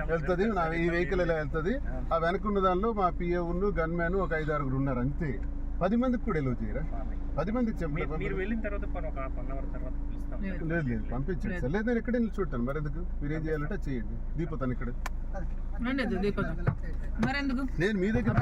వెళ్తుంది ఈ వెహికల్ ఎలా వెళ్తుంది ఆ వెనకున్న దానిలో మా పిఏ ఉన్న గన్ మ్యాన్ ఒక 5-6 ఉన్నారు అంతే. 10 మందికి కూడా ఎలా చేయరా? 10 మందికి చెప్పండి. లేదు లేదు పంపించండి సార్. లేదు నేను ఎక్కడ నిల్చుంటాను. మరి ఎందుకు మీరేం చేయాలంటే చేయండి. దీపోతాను ఇక్కడ. నేను మీ దగ్గర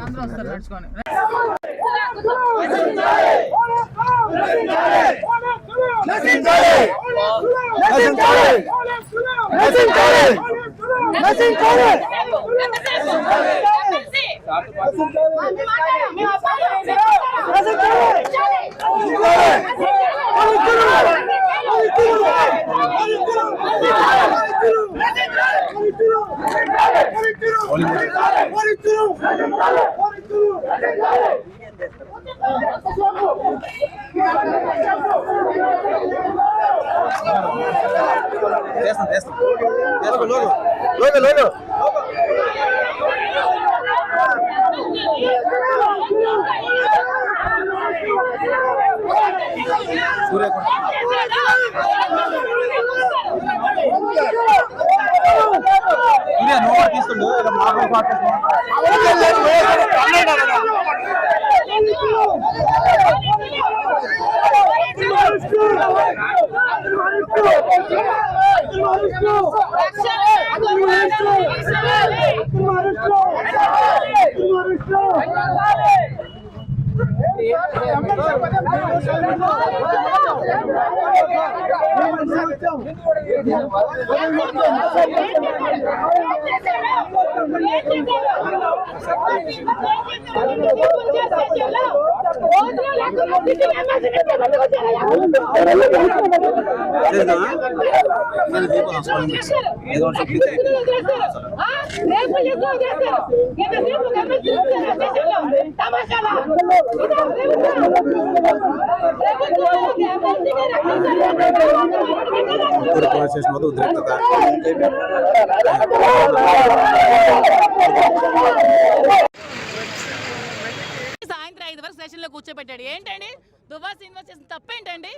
సాయంత్రం 5 వరకు స్టేషన్ లో కూర్చోబెట్టాడు. ఏంటండి దువ్వా శ్రీనివాస్ చేసిన తప్పేంటండి?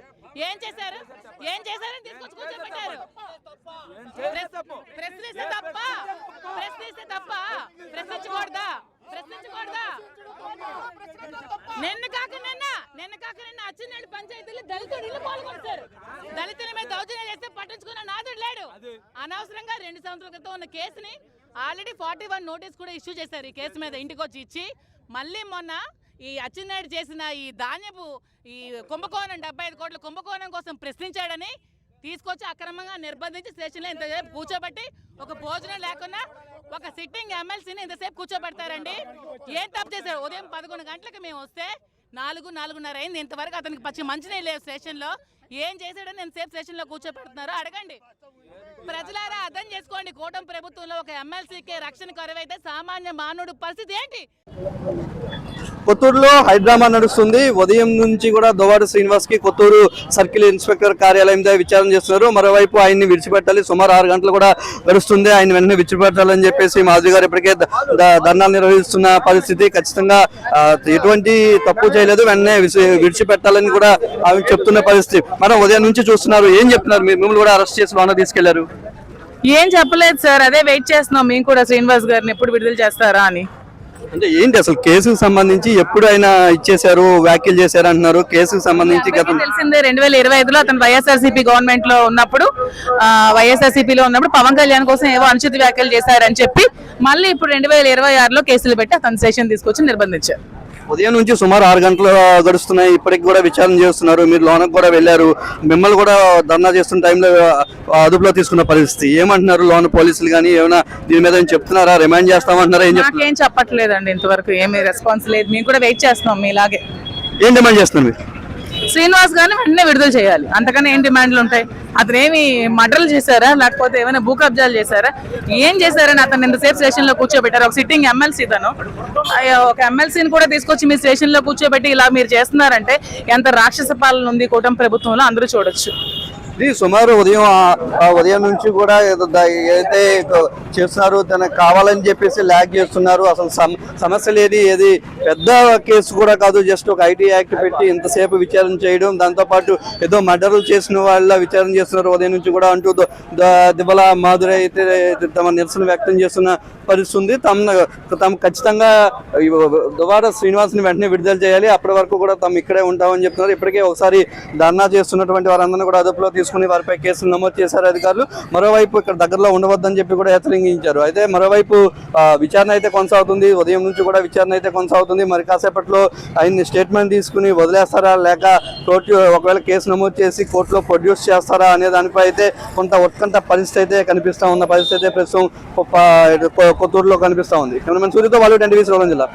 ఏం చేశారు? ఏం చేశారని తీసుకొచ్చి కూర్చోబెట్టారు. ప్రశ్నిస్తే తప్ప? ప్రశ్నిస్తే తప్ప? ప్రశ్నించకూడదా? ప్రశ్నించకూడదా? నిన్న కాక నిన్న అచ్చినేడు పంచాయతీలో దళితులు ఇల్లు పాల్గొంటారు. దళితుల మీద దౌర్జన్యం చేస్తే పట్టించుకున్న నాదుడు లేడు. అనవసరంగా 2 సంవత్సరాల క్రితం ఉన్న కేసుని ఆల్రెడీ 41 నోటీస్ కూడా ఇష్యూ చేశారు. ఈ కేసు మీద ఇంటికి వచ్చి ఇచ్చి మళ్ళీ మొన్న ఈ అచ్చినేడు చేసిన ఈ ధాన్యపు ఈ కుంభకోణం 75 కోట్ల కుంభకోణం కోసం ప్రశ్నించాడని తీసుకొచ్చి అక్రమంగా నిర్బంధించి స్టేషన్లో ఇంతసేపు కూర్చోబెట్టి ఒక భోజనం లేకుండా ఒక సిట్టింగ్ ఎమ్మెల్సీని ఇంతసేపు కూర్చోబెడతారండి. ఏం తప్పు చేశారు? ఉదయం 11 గంటలకు మేము వస్తే 4-4:30 అయింది. ఇంతవరకు అతనికి పచ్చి మంచినీళ్ళు లేవు స్టేషన్లో. ఏం చేశాడని ఎంతసేపు స్టేషన్లో కూర్చోబెడుతున్నారో అడగండి. ప్రజలారా అర్థం చేసుకోండి. కూటమి ప్రభుత్వంలో ఒక ఎమ్మెల్సీకే రక్షణ కరువైతే సామాన్య మానవుడు పరిస్థితి ఏంటి? కొత్తూరులో హైడ్రామా నడుస్తుంది. ఉదయం నుంచి కూడా దువ్వాడ శ్రీనివాస్ కి కొత్తూరు సర్కిల్ ఇన్స్పెక్టర్ కార్యాలయం దగ్గర విచారణ చేస్తున్నారు. మరోవైపు ఆయన్ని విడిచిపెట్టాలి. సుమారు 6 గంటలు కూడా గడుస్తుంది. ఆయన వెంటనే విడిచిపెట్టాలని చెప్పేసి మాధవి గారు ఇప్పటికే ధర్నాలు నిర్వహిస్తున్న పరిస్థితి. ఖచ్చితంగా ఎటువంటి తప్పు చేయలేదు, వెంటనే విడిచిపెట్టాలని కూడా ఆమె చెప్తున్న పరిస్థితి. మనం ఉదయం నుంచి చూస్తున్నారు. ఏం చెప్తున్నారు? మిమ్మల్ని కూడా అరెస్ట్ చేసి లోన తీసుకెళ్లారు. ఏం చెప్పలేదు సార్, అదే వెయిట్ చేస్తున్నాం మేము కూడా శ్రీనివాస్ గారిని ఎప్పుడు విడుదల చేస్తారా అని. అంటే ఏంటి అసలు కేసుకు సంబంధించి ఎప్పుడు ఆయన ఇచ్చేశారు, వ్యాఖ్యలు చేశారు అంటున్నారు. కేసుకు సంబంధించి తెలిసిందే 2025లో అతను వైఎస్ఆర్సీపీ గవర్నమెంట్ లో ఉన్నప్పుడు వైఎస్ఆర్సీపీలో ఉన్నప్పుడు పవన్ కళ్యాణ్ కోసం ఏవో అనుచిత వ్యాఖ్యలు చేశారని చెప్పి మళ్ళీ ఇప్పుడు 2026లో కేసులు పెట్టి అతను స్టేషన్ తీసుకొచ్చి నిర్బంధించారు. ఉదయం నుంచి సుమారు 6 గంటలు గడుస్తున్నాయి. ఇప్పటికి కూడా విచారణ చేస్తున్నారు. మీరు లోనకు కూడా వెళ్ళారు. మిమ్మల్ని కూడా ధర్నా చేస్తున్న టైంలో అదుపులో తీసుకున్న పరిస్థితి. ఏమంటున్నారు లోన పోలీసులు కానీ? ఏమైనా దీని మీద చెప్తున్నారా? రిమాండ్ చేస్తామంటున్నారా? ఏం చెప్పట్లేదండి, ఇంతవరకు ఏమీ రెస్పాన్స్ లేదు. మేము కూడా వెయిట్ చేస్తున్నాం మీలాగే. ఏం డిమాండ్ చేస్తున్నారు మీరు? శ్రీనివాస్ గారిని వెంటనే విడుదల చేయాలి. అంతకన్నా ఏం డిమాండ్లు ఉంటాయి? అతను ఏమి మర్డర్లు చేశారా, లేకపోతే ఏమైనా భూ కబ్జాలు చేశారా, ఏం చేశారని అతను ఇంతసేపు స్టేషన్ లో కూర్చోబెట్టారు. ఒక సిట్టింగ్ ఎమ్మెల్సీ తను. ఒక ఎమ్మెల్సీని కూడా తీసుకొచ్చి మీ స్టేషన్ లో కూర్చోబెట్టి ఇలా మీరు చేస్తున్నారంటే ఎంత రాక్షస పాలన ఉంది కూటమి ప్రభుత్వంలో అందరూ చూడొచ్చు. ఇది సుమారు ఉదయం నుంచి కూడా ఏదైతే చేస్తున్నారు తనకు కావాలని చెప్పేసి ల్యాగ్ చేస్తున్నారు. అసలు సమస్య లేదు, ఏది పెద్ద కేసు కూడా కాదు, జస్ట్ ఒక ఐటీ యాక్ట్ పెట్టి ఇంతసేపు విచారణ చేయడం, దాంతోపాటు ఏదో మర్డర్లు చేసిన వాళ్ళ విచారణ చేస్తున్నారు ఉదయం నుంచి కూడా అంటూ దిబ్బల మాధురి అయితే తమ నిరసన వ్యక్తం చేస్తున్న పరిస్థితి ఉంది. తమ ఖచ్చితంగా దువ్వాడ శ్రీనివాస్ని వెంటనే విడుదల చేయాలి, అప్పటి వరకు కూడా తమ ఇక్కడే ఉంటామని చెప్తున్నారు. ఇప్పటికే ఒకసారి ధర్నా చేస్తున్నటువంటి వారందరినీ కూడా అదుపులో తీసుకుని వారిపై కేసులు నమోదు చేశారు అధికారులు. మరోవైపు ఇక్కడ దగ్గరలో ఉండవద్దని చెప్పి కూడా హెచ్చరించారు. అయితే మరోవైపు విచారణ అయితే కొనసాగుతుంది, ఉదయం నుంచి కూడా విచారణ అయితే కొనసాగుతుంది. మరి కాసేపట్లో ఆయన్ని స్టేట్మెంట్ తీసుకుని వదిలేస్తారా లేక కోర్టు ఒకవేళ కేసు నమోదు చేసి కోర్టులో ప్రొడ్యూస్ చేస్తారా అనే దానిపై అయితే కొంత ఉత్కంఠ పరిస్థితి అయితే కనిపిస్తా ఉన్న పరిస్థితి అయితే ప్రస్తుతం కొత్తూరులో కనిపిస్తా ఉంది. కెమెరామెన్ సూర్యతో వాళ్ళు 10 టీవీ శ్రీకాకుళం జిల్లా.